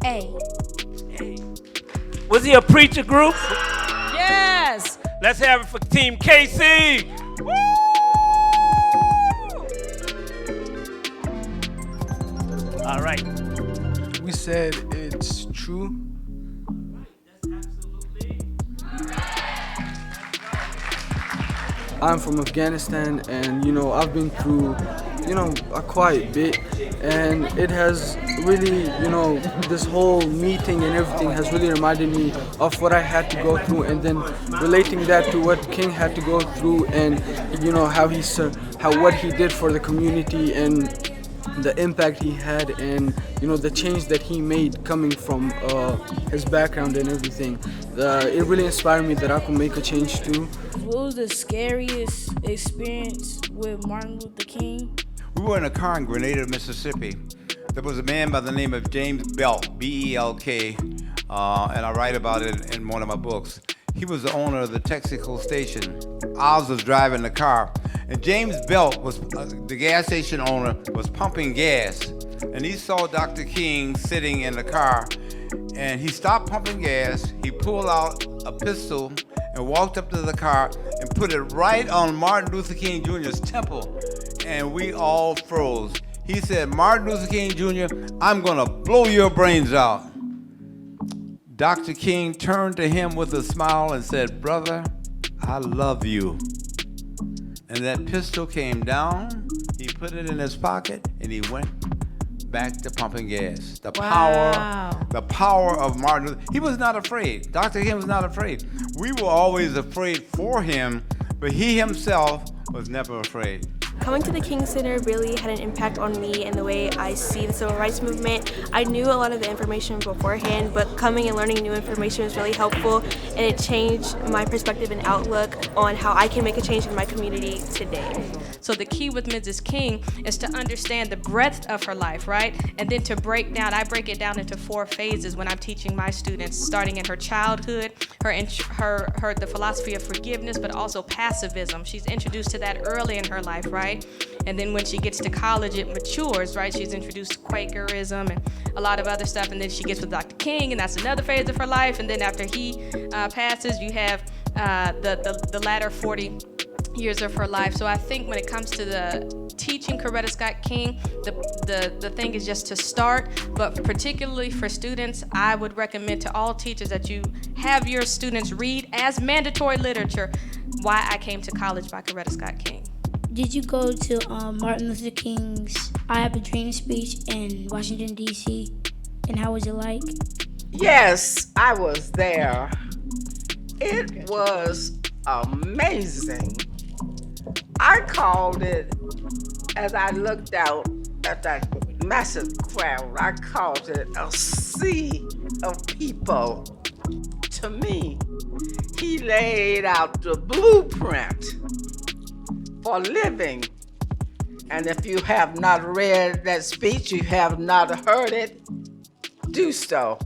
A. Was he a preacher group? Yes. Let's have it for Team KC. Woo! All right. We said it's true. I'm from Afghanistan, and I've been through a quite bit, and it has really this whole meeting and everything has really reminded me of what I had to go through, and then relating that to what King had to go through, and how what he did for the community and the impact he had, and the change that he made coming from his background and everything. It really inspired me that I could make a change too. What was the scariest experience with Martin Luther King? We were in a car in Grenada, Mississippi. There was a man by the name of James Belk, B-E-L-K, and I write about it in one of my books. He was the owner of the Texaco station. Oz was driving the car, and James Belk was the gas station owner, was pumping gas, and he saw Dr. King sitting in the car, and he stopped pumping gas. He pulled out a pistol and walked up to the car and put it right on Martin Luther King Jr.'s temple, and we all froze. He said, "Martin Luther King Jr., I'm gonna blow your brains out." Dr. King turned to him with a smile and said, "Brother, I love you." And that pistol came down, he put it in his pocket, and he went back to pumping gas. The power of Martin Luther. He was not afraid. Dr. King was not afraid. We were always afraid for him, but he himself was never afraid. Coming to the King Center really had an impact on me and the way I see the civil rights movement. I knew a lot of the information beforehand, but coming and learning new information was really helpful, and it changed my perspective and outlook on how I can make a change in my community today. So the key with Mrs. King is to understand the breadth of her life, right? And then to I break it down into 4 phases when I'm teaching my students, starting in her childhood, the philosophy of forgiveness, but also pacifism. She's introduced to that early in her life, right? And then when she gets to college, it matures, right? She's introduced to Quakerism and a lot of other stuff, and then she gets with Dr. King, and that's another phase of her life. And then after he passes, you have the latter 40 years of her life. So I think when it comes to the teaching Coretta Scott King, the thing is just to start, but particularly for students, I would recommend to all teachers that you have your students read as mandatory literature Why I Came to College by Coretta Scott King. Did you go to Martin Luther King's I Have a Dream speech in Washington, D.C., and how was it like? Yes, I was there. It was amazing. I called it, as I looked out at that massive crowd, I called it a sea of people. To me, he laid out the blueprint for living. And if you have not read that speech, you have not heard it, do so.